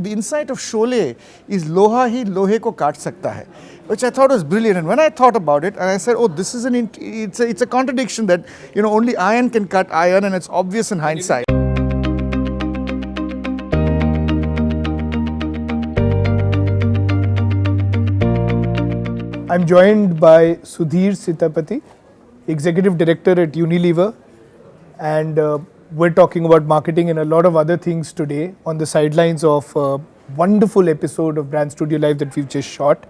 the insight of Sholay is loha hi lohe ko kaat sakta hai, which I thought was brilliant. And when I thought about it, and I said, oh, this is it's a contradiction that only iron can cut iron, and it's obvious in hindsight. I'm joined by Sudhir Sitapati, Executive Director at Unilever, and we're talking about marketing and a lot of other things today on the sidelines of a wonderful episode of Brand Studio Live that we've just shot.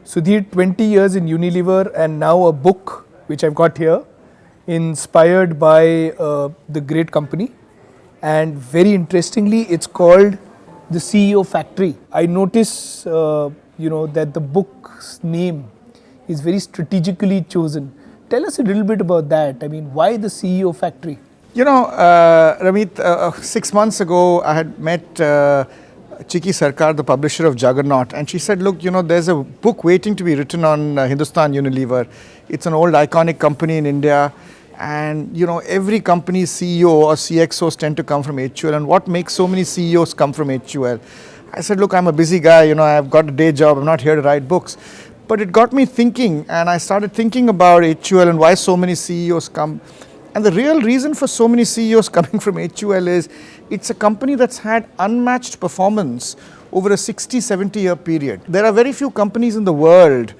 Sudhir, 20 years in Unilever and now a book which I've got here, inspired by the great company, and very interestingly it's called The CEO Factory. I notice that the book's name is very strategically chosen. Tell us a little bit about that. I mean, why the CEO Factory? Rameet, 6 months ago I had met Chiki Sarkar, the publisher of Juggernaut, and she said, look, there's a book waiting to be written on Hindustan Unilever. It's an old iconic company in India, and every company's CEO or CXOs tend to come from HUL, and what makes so many CEOs come from HUL? I said, look, I'm a busy guy, I've got a day job, I'm not here to write books. But it got me thinking, and I started thinking about HUL and why so many CEOs come. And the real reason for so many CEOs coming from HUL is it's a company that's had unmatched performance over a 60-70 year period. There are very few companies in the world.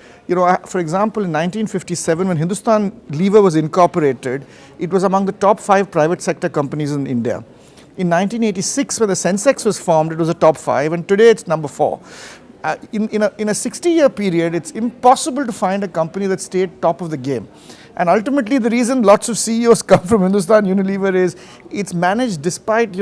For example, in 1957, when Hindustan Unilever was incorporated, it was among the top 5 private sector companies in India. In 1986, when the Sensex was formed, it was a top 5, and today it's number 4. In a 60-year period, it's impossible to find a company that stayed top of the game. And ultimately, the reason lots of CEOs come from Hindustan Unilever is it's managed, despite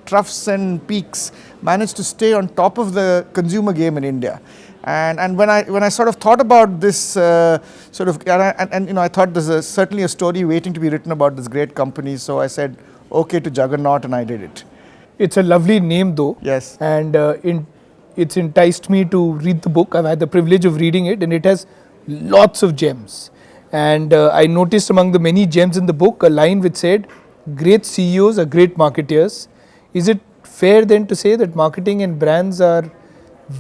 troughs and peaks, managed to stay on top of the consumer game in India. And when I sort of thought about this I thought there's certainly a story waiting to be written about this great company. So I said, okay to Juggernaut, and I did it. It's a lovely name, though. Yes. And it's enticed me to read the book. I've had the privilege of reading it, and it has lots of gems. And I noticed among the many gems in the book a line which said, great CEOs are great marketeers. Is it fair then to say that marketing and brands are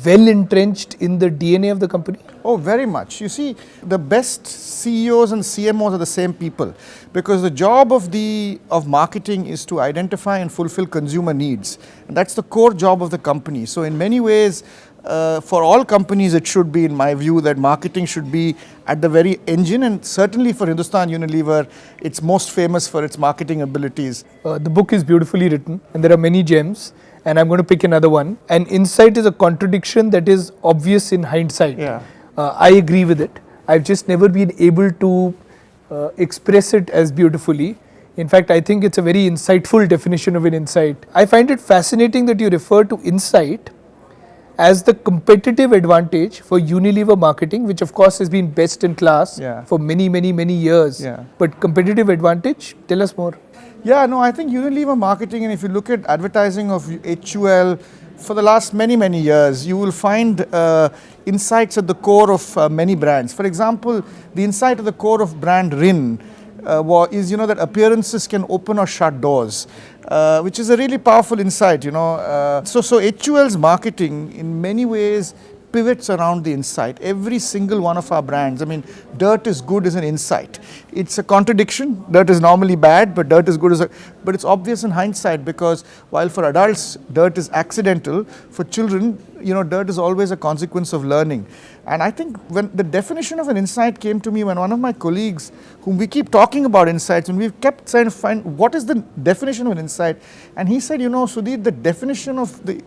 well entrenched in the DNA of the company? Oh, very much. You see, the best CEOs and CMOs are the same people, because the job of marketing is to identify and fulfill consumer needs. And that's the core job of the company. So in many ways, for all companies, it should be, in my view, that marketing should be at the very engine, and certainly for Hindustan Unilever, it's most famous for its marketing abilities. The book is beautifully written, and there are many gems, and I'm going to pick another one. An insight is a contradiction that is obvious in hindsight. Yeah. I agree with it. I've just never been able to express it as beautifully. In fact, I think it's a very insightful definition of an insight. I find it fascinating that you refer to insight as the competitive advantage for Unilever marketing, which of course has been best in class for many, many, many years. Yeah. But competitive advantage, tell us more. Yeah, no, I think Unilever marketing, and if you look at advertising of HUL for the last many, many years, you will find insights at the core of many brands. For example, the insight at the core of brand Rin is that appearances can open or shut doors, which is a really powerful insight. So HUL's marketing in many ways pivots around the insight. Every single one of our brands, dirt is good is an insight. It's a contradiction. Dirt is normally bad, but dirt is good but it's obvious in hindsight, because while for adults dirt is accidental, for children, dirt is always a consequence of learning. And I think when the definition of an insight came to me when one of my colleagues, whom we keep talking about insights, and we've kept trying to find what is the definition of an insight, and he said, Sudhir, the definition of the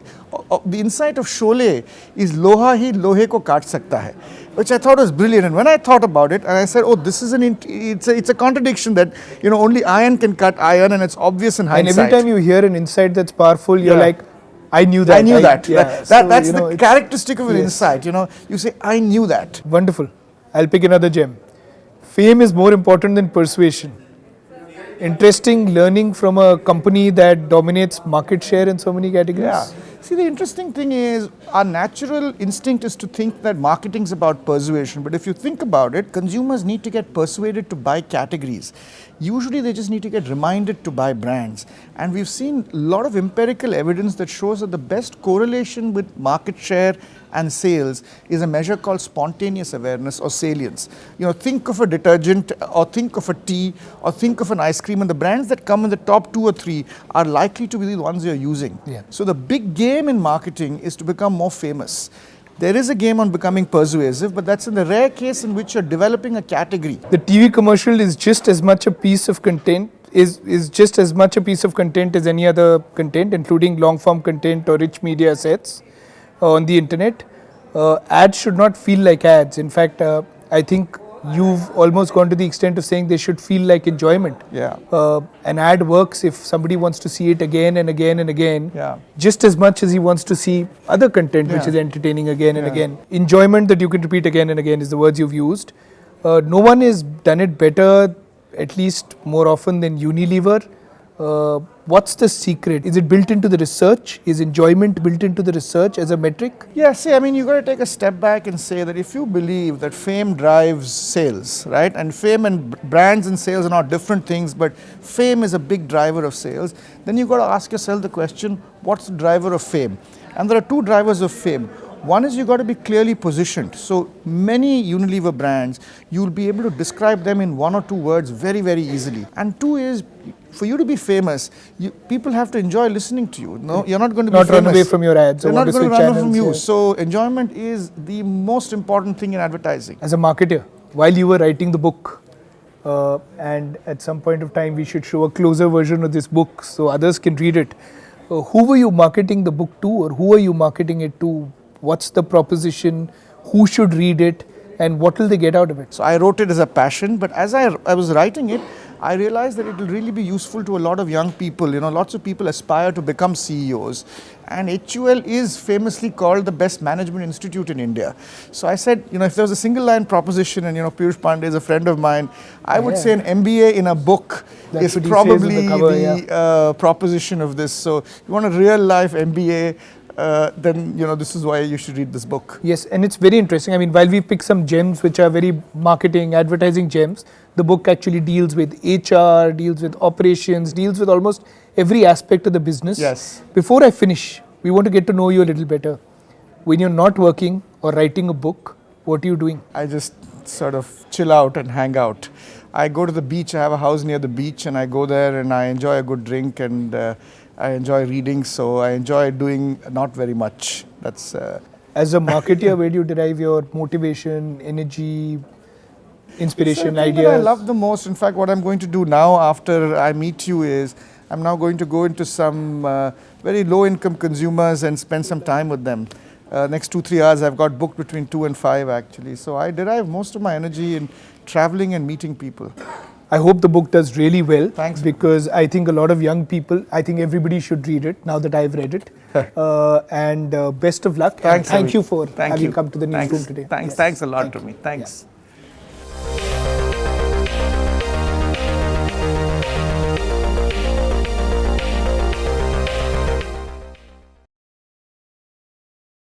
insight of Sholay is loha hi lohe ko kaat sakta hai, which I thought was brilliant. And when I thought about it, and I said, oh, this is it's a contradiction that only iron can cut iron, and it's obvious in hindsight. And every time you hear an insight that's powerful, you're like, I knew that. I knew that. Yeah. That's the characteristic of an insight. You say, I knew that. Wonderful. I'll pick another gem. Fame is more important than persuasion. Interesting learning from a company that dominates market share in so many categories. Yeah. See, the interesting thing is our natural instinct is to think that marketing is about persuasion. But if you think about it, consumers need to get persuaded to buy categories. Usually they just need to get reminded to buy brands. And we've seen a lot of empirical evidence that shows that the best correlation with market share and sales is a measure called spontaneous awareness or salience. You know, think of a detergent or think of a tea or think of an ice cream, and the brands that come in the top 2 or 3 are likely to be the ones you're using. Yeah. So the big game in marketing is to become more famous. There is a game on becoming persuasive, but that's in the rare case in which you're developing a category. The TV commercial is just as much a piece of content, is just as much a piece of content as any other content, including long form content or rich media assets on the internet. Ads should not feel like ads. In fact, I think you've almost gone to the extent of saying they should feel like enjoyment. Yeah. An ad works if somebody wants to see it again and again and again, Yeah. just as much as he wants to see other content which Yeah. is entertaining again and Yeah. again. Enjoyment that you can repeat again and again is the words you've used. No one has done it better, at least more often than Unilever. What's the secret? Is it built into the research? Is enjoyment built into the research as a metric? Yeah, see, I mean, you got to take a step back and say that if you believe that fame drives sales, right, and fame and brands and sales are not different things, but fame is a big driver of sales, then you got to ask yourself the question, what's the driver of fame? And there are 2 drivers of fame. One is you got to be clearly positioned. So many Unilever brands, you'll be able to describe them in 1 or 2 words very, very easily. And 2 is, for you to be famous, people have to enjoy listening to you. No, you're not going to be Not famous. run away from your ads. They're or not want to going to switch run away from channels, you. yeah. So enjoyment is the most important thing in advertising. As a marketer, while you were writing the book, and at some point of time we should show a closer version of this book so others can read it. Who were you marketing the book to, or who are you marketing it to? What's the proposition? Who should read it? And what will they get out of it? So I wrote it as a passion, but as I was writing it, I realized that it will really be useful to a lot of young people. You know, lots of people aspire to become CEOs, and HUL is famously called the best management institute in India. So I said, you know, if there was a single line proposition, and you know, Piyush Pandey is a friend of mine, I would say an MBA in a book That's is what he says probably on the cover, the proposition of this. So you want a real life MBA, then you know, this is why you should read this book. Yes, and it's very interesting. I mean, while we pick some gems which are very marketing, advertising gems, the book actually deals with HR, deals with operations, deals with almost every aspect of the business. Yes. Before I finish, we want to get to know you a little better. When you're not working or writing a book, what are you doing? I just sort of chill out and hang out. I go to the beach. I have a house near the beach, and I go there and I enjoy a good drink, and I enjoy reading. So I enjoy doing not very much. That's As a marketer, where do you derive your motivation, energy, inspiration, the thing ideas? that I love the most. In fact, what I'm going to do now after I meet you is I'm now going to go into some very low-income consumers and spend some time with them. Next 2-3 hours, I've got booked between 2 and 5 actually. So I derive most of my energy in traveling and meeting people. I hope the book does really well. Thanks. Because I think a lot of young people, I think everybody should read it now that I've read it. And best of luck. Thanks. And thank Rameet. you for Thank having you. come to the newsroom today. Thanks a lot to me. Thanks. Yeah.